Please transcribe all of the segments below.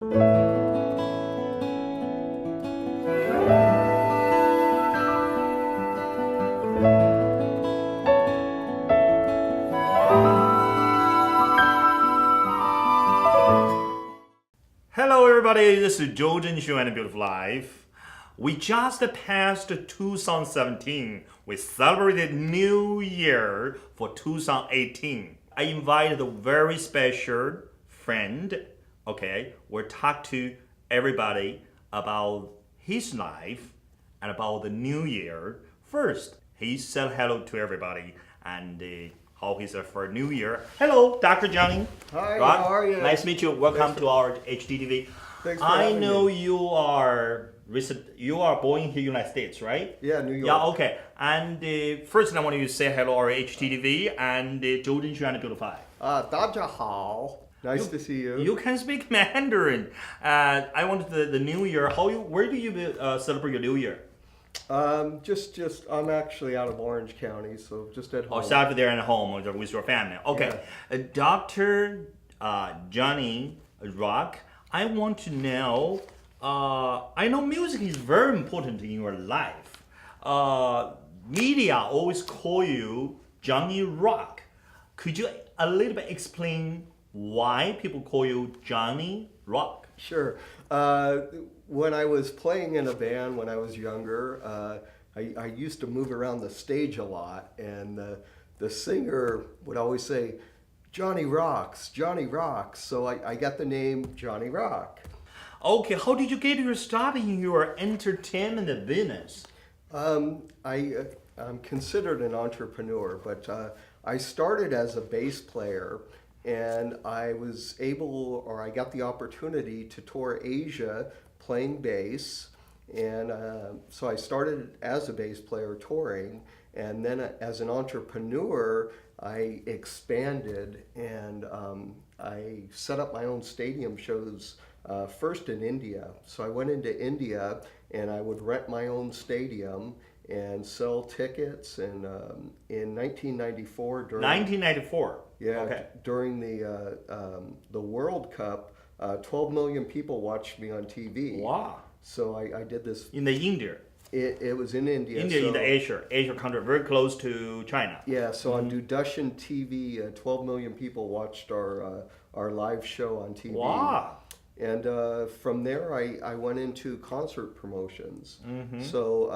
Hello everybody, this is Zhou Zheng Show and a Beautiful Life. We just passed 2017. We celebrated New Year for 2018. I invited a very special friend. Okay, we'll talk to everybody about his life and about the New Year. First, he said hello to everybody and how he's for New Year. Hello, Dr. Johnny. Hi, Rock. how are you? Nice to meet you. Welcome to our HDTV. Thanks for I having know me. you are born here in the United States, right? Yeah, New York. Yeah, okay. And first I want you to say hello to our HDTV and 周正学院的Beautiful Life. 大家好. Nice to see you. You can speak Mandarin. I wanted the New Year. Where do you celebrate your New Year? Just I'm actually out of Orange County, so just at home. Oh, Saturday there at home with your family. Okay. Yeah. Dr. Johnny Rock, I want to know, I know music is very important in your life. Media always call you Johnny Rock. Could you a little bit explain why people call you Johnny Rock? Sure. When I was playing in a band when I was younger, I used to move around the stage a lot, and the singer would always say, Johnny rocks, Johnny rocks. So I got the name Johnny Rock. Okay, how did you get your start in your entertainment business? I'm considered an entrepreneur, but I started as a bass player, and I got the opportunity to tour Asia playing bass, and so I started as a bass player touring, and then as an entrepreneur I expanded, and I set up my own stadium shows first in India. So I went into India and I would rent my own stadium and sell tickets, and in 1994 1994. Yeah, Okay. during the World Cup, 12 million people watched me on TV. Wow. So I did this. In the India. It was in India. India so, in the Asia country, very close to China. Yeah, so on Dudushan TV, 12 million people watched our live show on TV. Wow. And from there, I went into concert promotions. So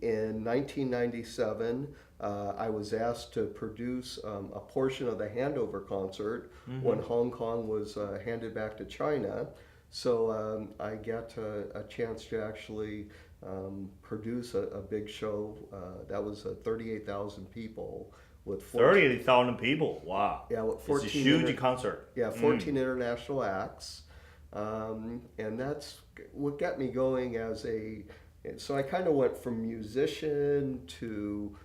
in 1997, I was asked to produce a portion of the handover concert when Hong Kong was handed back to China. So I got a chance to actually produce a big show that was 38,000 people with 30,000 people. Wow. Yeah, with 14 it's a huge concert. Yeah, 14 international acts. And that's what got me going so I kind of went from musician to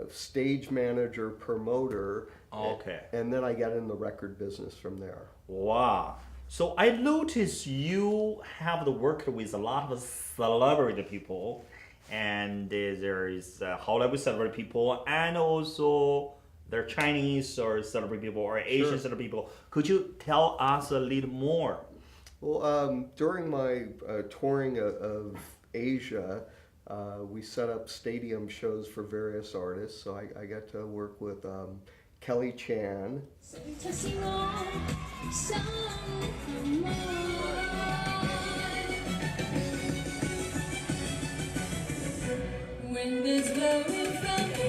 stage manager, promoter. Okay. And then I got in the record business from there. Wow. So I noticed you have worked with a lot of celebrity people, and there is Hollywood celebrity people, and also there are Chinese or celebrity people or Asian Sure. celebrity people. Could you tell us a little more? Well, during my touring of Asia, we set up stadium shows for various artists. So I got to work with Kelly Chan. When there's blowing from the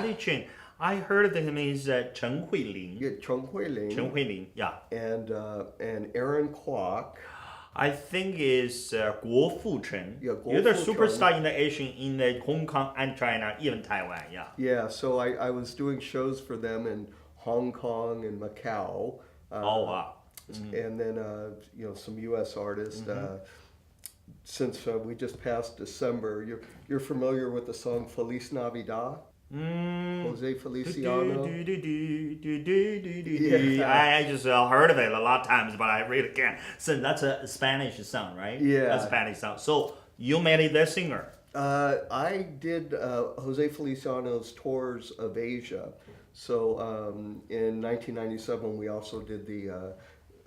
Kelly Chan. I heard that him is Chen Huilin. Yeah, Cheng Huilin. Chen Huilin, yeah. And Aaron Kwok. I think it's Guo Fuchen. Yeah, Guo You're the Fuchen. superstar in the Asian, in the Hong Kong and China, even Taiwan, yeah. Yeah, so I was doing shows for them in Hong Kong and Macau. Oh, wow. And then some U.S. artists. Since we just passed December, you're familiar with the song Feliz Navidad? Jose Feliciano. I just heard of it a lot of times, but I really can't. So that's a Spanish song, right? Yeah. That's a Spanish song. So you married the singer. I did Jose Feliciano's tours of Asia. So in 1997, we also did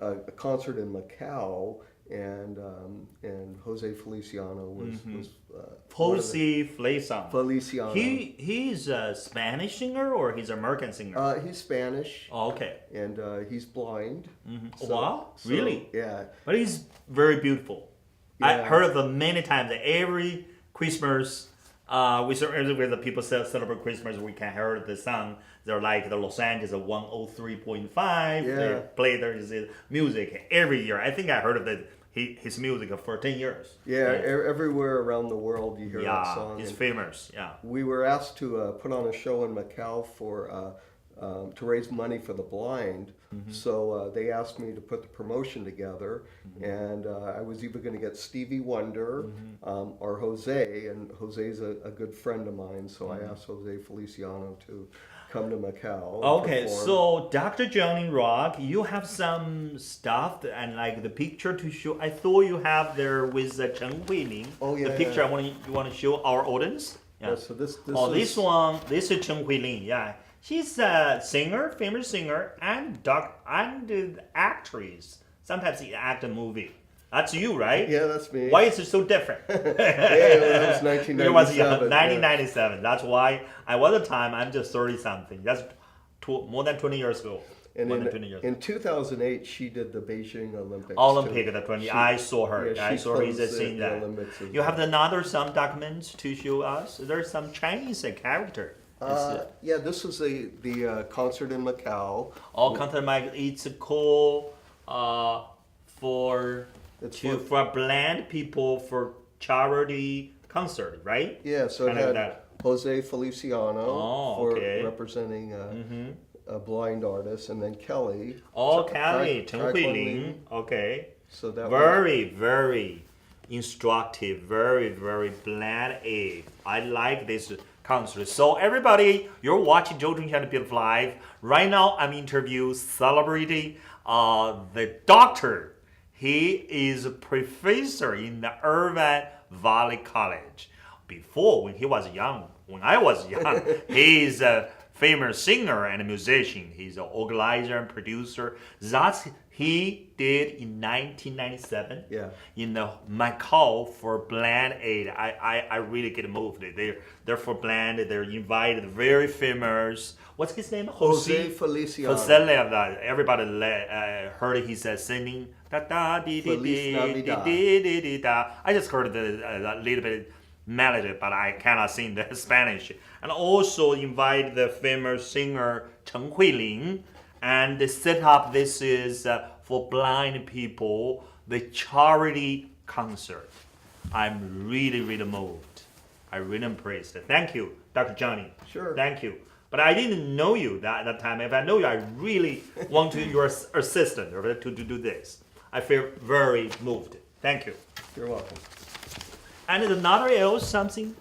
a concert in Macau, and Jose Feliciano was Jose Feliciano. Feliciano. He's a Spanish singer or he's an American singer? He's Spanish. Oh, okay. And he's blind. Wow, really? Yeah. But he's very beautiful. I Yeah. heard of them many times. Every Christmas, with the people celebrate Christmas, we can hear the song. They're like the Los Angeles 103.5. Yeah. They play their music every year. I think I heard of his music for 10 years. Yeah, Right. everywhere around the world you hear that song. He's And famous. Yeah. we were asked to put on a show in Macau for to raise money for the blind. So they asked me to put the promotion together, and I was either going to get Stevie Wonder or Jose, and Jose's a good friend of mine, so I asked Jose Feliciano to come to Macau. And Okay, perform. so Dr. Johnny Rock, you have some stuff and like the picture to show. I thought you have there with Chen Huilin. Oh, yeah, The picture yeah. you want to show our audience. Yeah, so this This is, one, this is Chen Huilin. Yeah, she's a singer, famous singer, and actress. Sometimes she act a movie. That's you, right? Yeah, that's me. Why is it so different? Yeah, that was 1997. It was yeah. 1997. That's why I was at the time. I'm just 30 something. That's more than 20 years ago. And More than 20 years. in 2008, she did the Beijing Olympics. Olympic too. the 20. She- I saw her. yeah, I she saw her. He's closed seen the that. Olympics as You have well. another some documents to show us. There's some Chinese character. Yeah, this was the concert in Macau. All content like it's called for It's for blind people for charity concert, right? Yeah, so it Kind of had that. Jose Feliciano Oh, for okay. representing a blind artist, and then Kelly. Oh, So, Kelly, Tri- Chen Tri- Huilin. Okay. So that Very, very instructive, very, very blind aid. I like this concert. So everybody, you're watching Zhou Zheng Show Beautiful Live. Right now, I'm interviewing celebrity, the doctor. He is a professor in the Irvine Valley College. Before, when I was young, he's a famous singer and musician. He's an organizer and producer. That's he did in 1997 Yeah. in the Macau for blind aid. I really get moved. They're for blind. They're invited. Very famous. What's his name? Jose Feliciano. Everybody heard he said singing. Da da dee dee Feliz dee Navidad. dee dee dee da. I just heard a little bit melody, but I cannot sing the Spanish. And also invite the famous singer Chen Huilin, and they set up this is for blind people, the charity concert. I'm really, really moved. I really impressed. Thank you, Dr. Johnny. Sure. Thank you. But I didn't know you at that time. If I know you, I really want to your assistant to do this. I feel very moved. Thank you. You're welcome. And another else something.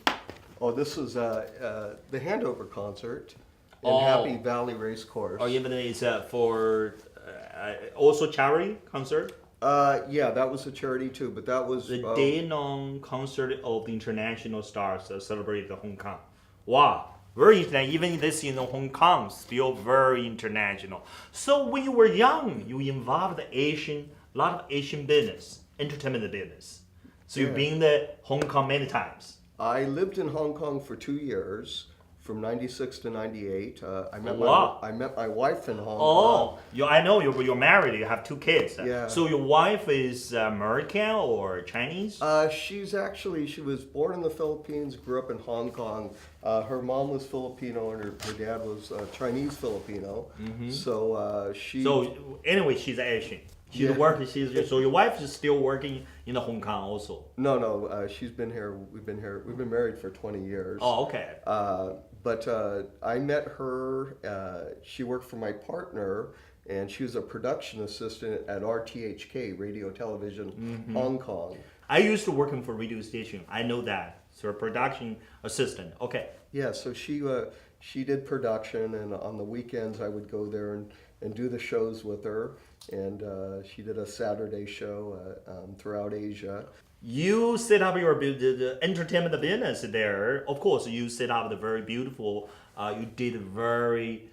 Oh, this was the handover concert in Oh. Happy Valley Race Course. Or even it's for also charity concert. Yeah, that was a charity too, but that was The day-long concert of the international stars celebrated in Hong Kong. Wow, very international. Even this in Hong Kong, still very international. So when you were young, you involved a lot of Asian business, entertainment business. So you've Yeah. been to Hong Kong many times. I lived in Hong Kong for 2 years from 96 to 98. I met Wow. I met my wife in Hong Kong. I know you're married. You have 2 kids. Yeah. So your wife is American or Chinese? She was born in the Philippines, grew up in Hong Kong. Her mom was Filipino and her dad was Chinese Filipino. So So anyway, she's Asian. She's Yeah. working. So your wife is still working in Hong Kong also. No, she's been here. We've been married for 20 years. Oh, okay. But I met her. She worked for my partner, and she was a production assistant at RTHK, Radio Television Hong Kong. I used to working for radio station. I know that. So a production assistant. Okay. Yeah, so she did production, and on the weekends I would go there and do the shows with her. And she did a Saturday show throughout Asia. You set up the entertainment business there. Of course, you set up the very beautiful. You did a very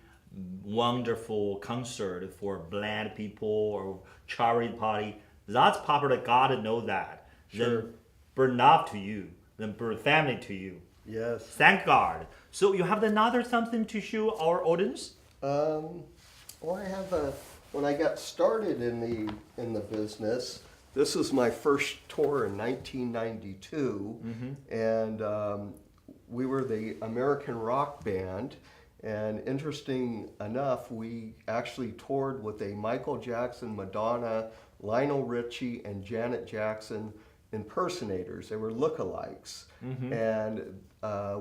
wonderful concert for blind people or charity party. That's popular. God knows that. Sure. Then burn up to you. Then burn family to you. Yes. Thank God. So you have another something to show our audience? Well, I have when I got started in the business, this was my first tour in 1992, and we were the American rock band. And interesting enough, we actually toured with a Michael Jackson, Madonna, Lionel Richie, and Janet Jackson impersonators. They were lookalikes. And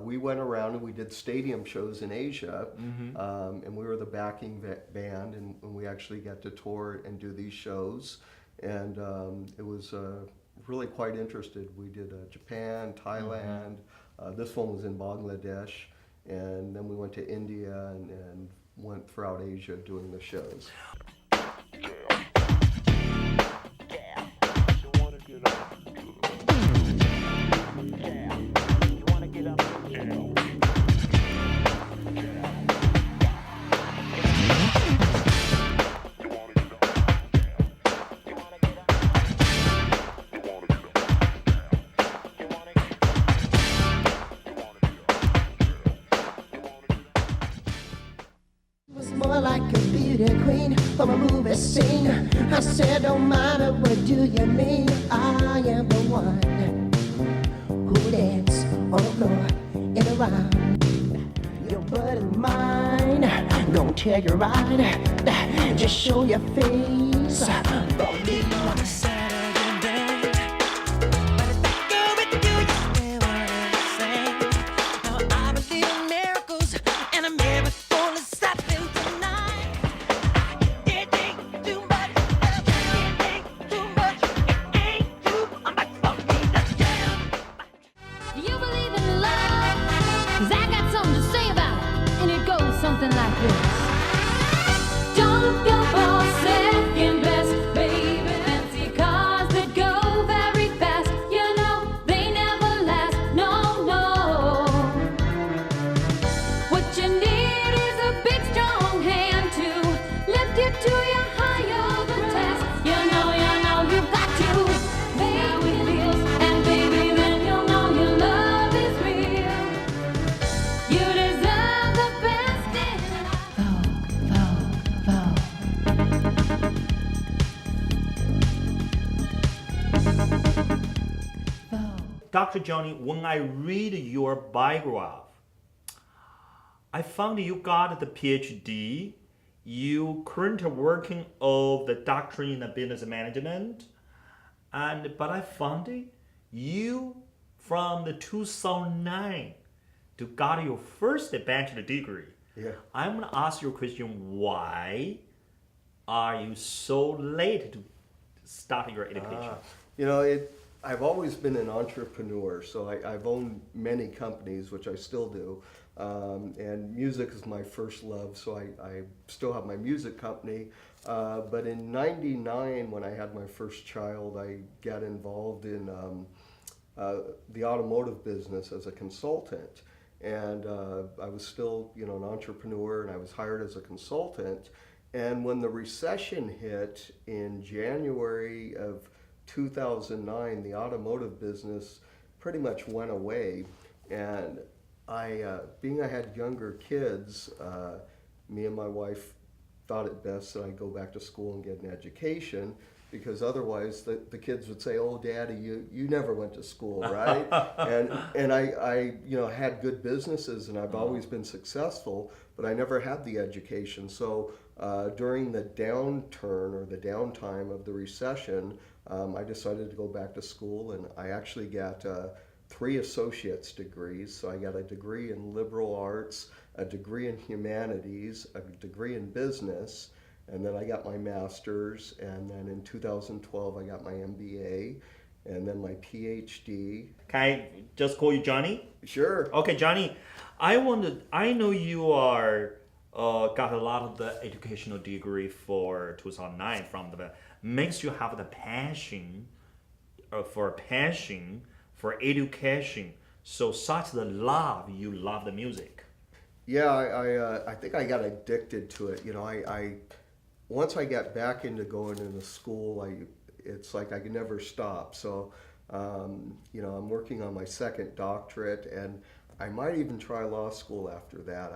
we went around and we did stadium shows in Asia. And we were the backing band, and we actually got to tour and do these shows. And it was really quite interested. We did Japan, Thailand. This one was in Bangladesh. And then we went to India and went throughout Asia doing the shows. Was more like a beauty queen from a movie scene. I said, don't matter what do you mean. I am the one who dance on the floor in a round. Your butt is mine, don't tell you right. Just show your face for me on a Saturday. But it's that girl with you, you say what it's saying. Now I believe in miracles, and a miracle is happening tonight. It ain't too much, it ain't too much, it ain't too much for me to tell. Do you believe in love? 'Cause I got something to say about it, and it goes something like this. Don't go for second best, baby. Fancy cars that go very fast. You know they never last, no, no. What you need is a big strong hand to lift you to your higher task. You know you've got to pay with bills, and baby, then you'll know your love is real. You deserve the best in Dr. Johnny, when I read your biography, I found you got the PhD. You currently working of the doctorate in business management, but I found you from the 2009 to got your first bachelor degree. Yeah. I'm gonna ask you a question. Why are you so late to start your education? You know, I've always been an entrepreneur, so I've owned many companies, which I still do. And music is my first love, so I still have my music company. But in '99, when I had my first child, I got involved in the automotive business as a consultant. And I was still, an entrepreneur, and I was hired as a consultant. And when the recession hit in January of 2009, the automotive business pretty much went away. And Being I had younger kids, me and my wife thought it best that I go back to school and get an education, because otherwise the kids would say, "Oh, Daddy, you never went to school, right?" and I had good businesses and I've always been successful, but I never had the education. So during the downturn or the downtime of the recession, I decided to go back to school, and I actually got 3 associate's degrees. So I got a degree in liberal arts, a degree in humanities, a degree in business, and then I got my master's, and then in 2012 I got my MBA, and then my PhD. Can I just call you Johnny? Sure. Okay, Johnny, I know you are got a lot of the educational degree for 2009 from the makes you have the passion for education. So such the love, you love the music. Yeah, I think I got addicted to it. I once I got back into going into school, it's like I could never stop. So, I'm working on my 2nd doctorate, and I might even try law school after that.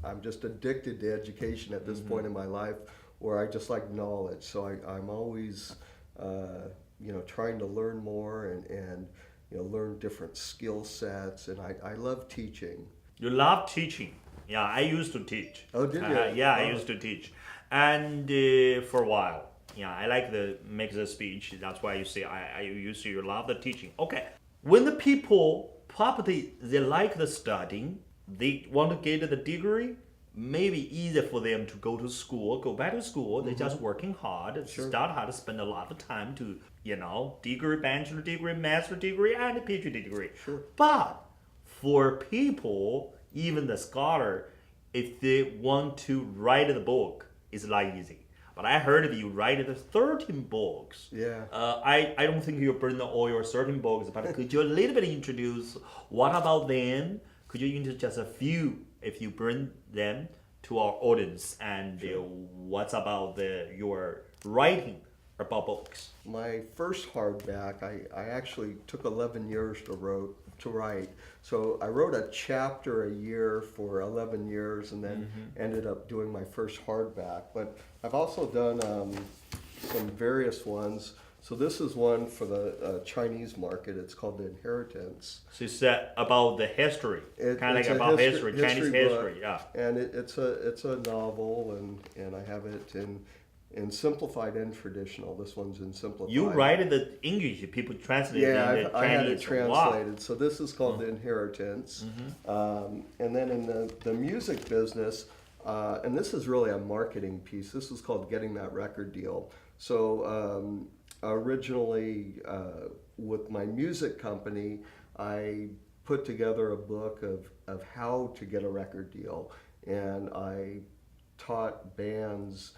I'm just addicted to education at this point in my life, where I just like knowledge. So I'm always, trying to learn more and learn different skill sets, and I love teaching. You love teaching. Yeah, I used to teach. Oh, did you? Yeah, Oh. I used to teach. And for a while, yeah, I like the make the speech. That's why you say I used to love the teaching. Okay, when the people probably they like the studying, they want to get the degree. Maybe easier for them to go back to school. They're just working hard, start hard, spend a lot of time to, degree, bachelor degree, master degree, and a PhD degree. Sure. But for people, even the scholar, if they want to write a book, it's not easy. But I heard you write 13 books. Yeah. I don't think you burned all your 13 books, but could you a little bit introduce what about them? Could you introduce just a few, if you bring them to our audience, and what's about your writing about books? My first hardback, I actually took 11 years to write. So I wrote a chapter a year for 11 years, and then ended up doing my first hardback. But I've also done some various ones. So this is one for the Chinese market. It's called The Inheritance. So it's about the history, kind of It's like a about history, Chinese book, history, yeah. And it's a novel, and I have it in simplified and traditional. This one's in simplified. You write it in English, people translate it Yeah, into I had it Chinese. translated. Wow. So this is called The Inheritance. And then in the music business, and this is really a marketing piece. This is called Getting That Record Deal. So originally, with my music company, I put together a book of how to get a record deal, and I taught bands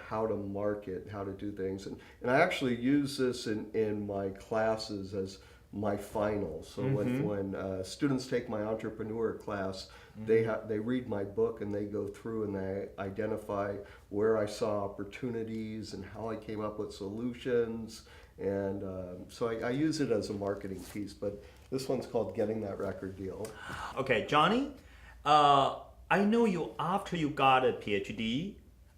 how to market, how to do things, and I actually use this in my classes as my finals. So when students take my entrepreneur class, they read my book and they go through and they identify where I saw opportunities and how I came up with solutions, and so I use it as a marketing piece. But this one's called Getting That Record Deal. Okay, Johnny, I know you after you got a PhD,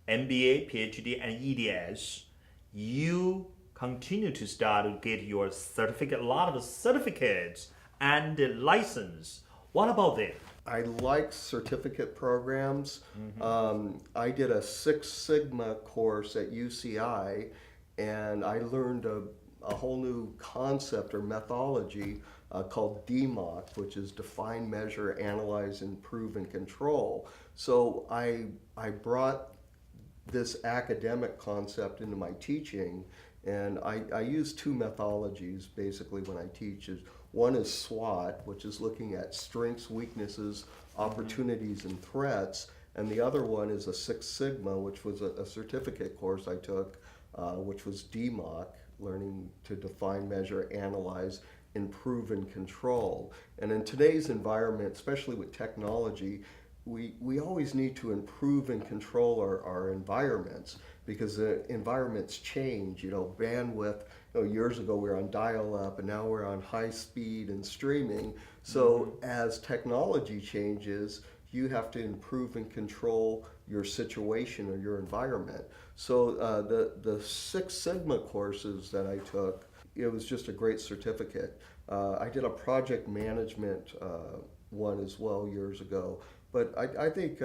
MBA, PhD, and EDS, you continue to start to get your certificate, a lot of certificates and the license. What about them? I like certificate programs. I did a Six Sigma course at UCI, and I learned a whole new concept or methodology called DMOC, which is Define, Measure, Analyze, Improve, and Control. So I brought this academic concept into my teaching, and I use 2 methodologies basically when I teach. One is SWOT, which is looking at strengths, weaknesses, opportunities, and threats, and the other one is a Six Sigma, which was a certificate course I took, which was DMOC, learning to define, measure, analyze, improve, and control. And in today's environment, especially with technology, we always need to improve and control our environments, because the environments change. Bandwidth. years ago we were on dial-up, and now we're on high speed and streaming. So as technology changes, you have to improve and control your situation or your environment. So the Six Sigma courses that I took, it was just a great certificate. I did a project management one as well years ago. But I think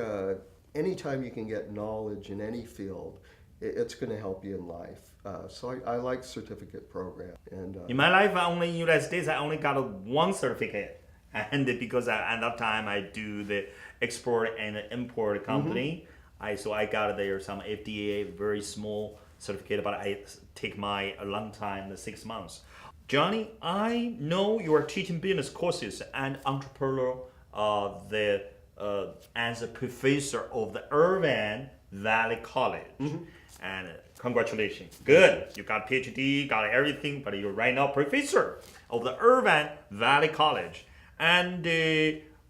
anytime you can get knowledge in any field, it's going to help you in life. So I like certificate program. And in my life, only in the United States, I only got one certificate. And because at that time I do the export and import company, so I got there some FDA, very small certificate, but I take my a long time, the 6 months. Johnny, I know you are teaching business courses and entrepreneur as a professor of the Irvine Valley College. And congratulations. Good. You got PhD, got everything, but you're right now professor of the Irvine Valley College. And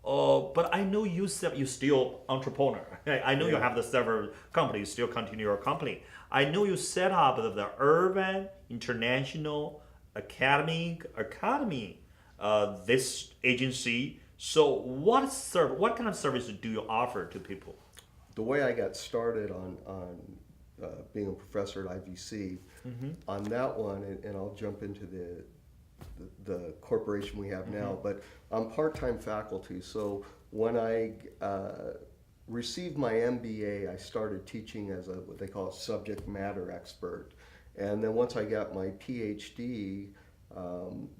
but I know you still entrepreneur. I know you have the several companies, still continue your company. I know you set up the Irvine International Academy, this agency. So what kind of service do you offer to people? The way I got started on being a professor at IVC, on that one, and I'll jump into the corporation we have now, but I'm part-time faculty. So when I received my MBA, I started teaching as what they call a subject matter expert. And then once I got my PhD,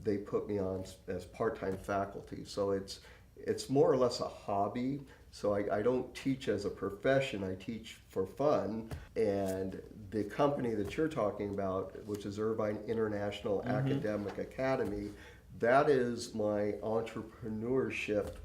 they put me on as part-time faculty. So it's more or less a hobby. So I don't teach as a profession, I teach for fun. And the company that you're talking about, which is Irvine International Academic Academy, that is my entrepreneurship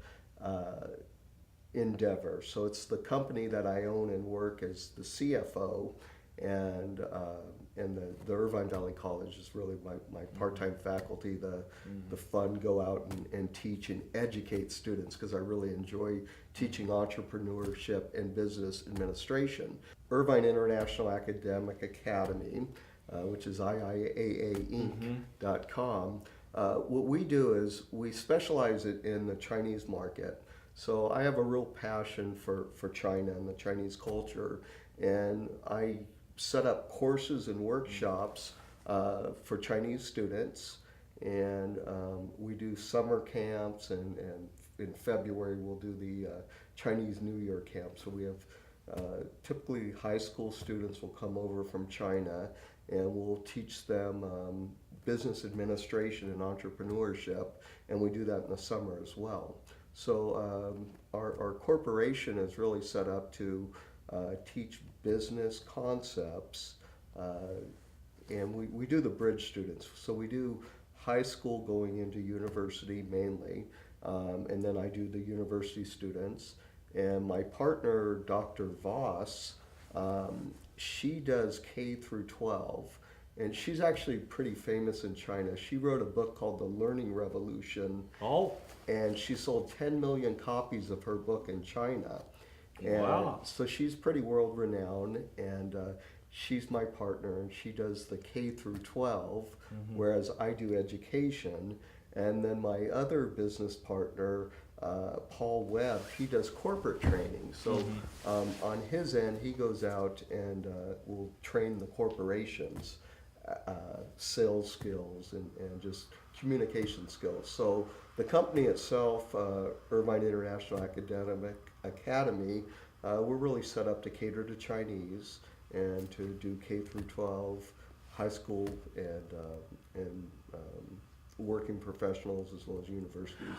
endeavor. So it's the company that I own and work as the CFO, and the Irvine Valley College is really my part-time faculty. The fun go out and teach and educate students, because I really enjoy teaching entrepreneurship and business administration. Irvine International Academic Academy, which is IIAAinc.com. What we do is we specialize in the Chinese market. So I have a real passion for China and the Chinese culture, and I set up courses and workshops for Chinese students, and we do summer camps, and in February we'll do the Chinese New Year camp. So we have typically high school students will come over from China, and we'll teach them business administration and entrepreneurship, and we do that in the summer as well. So our corporation is really set up to teach business concepts, and we do the bridge students. So we do high school going into university mainly, and then I do the university students. And my partner, Dr. Voss, she does K through 12, and she's actually pretty famous in China. She wrote a book called The Learning Revolution. Oh. And she sold 10 million copies of her book in China. And wow. So she's pretty world renowned, and she's my partner, and she does the K through 12, whereas I do education. And then my other business partner, Paul Webb, he does corporate training. So on his end, he goes out and will train the corporations, sales skills and just communication skills. So the company itself, Irvine International Academic Academy, we're really set up to cater to Chinese and to do K through 12, high school, and working professionals as well as universities.